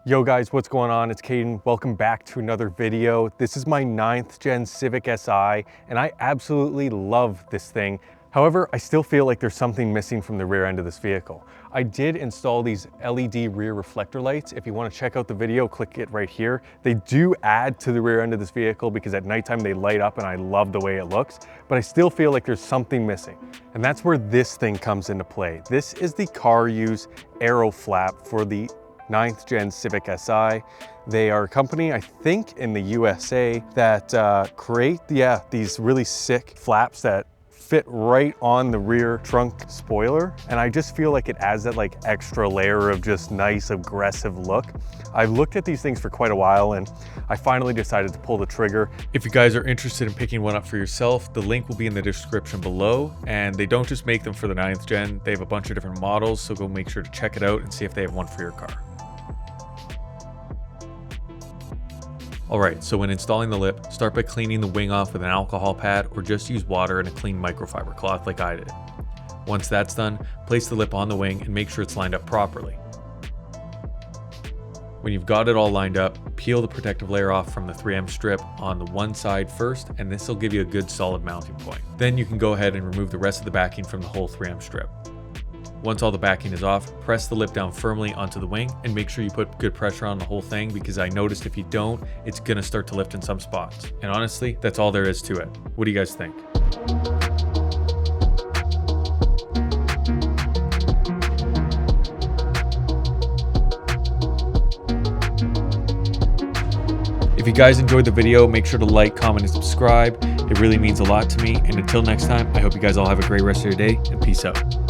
Yo guys, what's going on? It's Caden. Welcome back to another video. This is my 9th gen Civic Si, and I absolutely love this thing. However, I still feel like there's something missing from the rear end of this vehicle. I did install these LED rear reflector lights. If you want to check out the video, click it right here. They do add to the rear end of this vehicle because at nighttime they light up and I love the way it looks, but I still feel like there's something missing. And that's where this thing comes into play. This is the Caruse Aero flap for the 9th gen Civic Si. They are a company, I think in the USA, that create these really sick flaps that fit right on the rear trunk spoiler. And I just feel like it adds that like extra layer of just nice aggressive look. I've looked at these things for quite a while and I finally decided to pull the trigger. If you guys are interested in picking one up for yourself, the link will be in the description below. And they don't just make them for the 9th gen, they have a bunch of different models, so go make sure to check it out and see if they have one for your car. Alright, so when installing the lip, start by cleaning the wing off with an alcohol pad or just use water and a clean microfiber cloth like I did. Once that's done, place the lip on the wing and make sure it's lined up properly. When you've got it all lined up, peel the protective layer off from the 3M strip on the one side first, and this will give you a good solid mounting point. Then you can go ahead and remove the rest of the backing from the whole 3M strip. Once all the backing is off, press the lip down firmly onto the wing and make sure you put good pressure on the whole thing, because I noticed if you don't, it's gonna start to lift in some spots. And honestly, that's all there is to it. What do you guys think? If you guys enjoyed the video, make sure to like, comment, and subscribe. It really means a lot to me. And until next time, I hope you guys all have a great rest of your day, and peace out.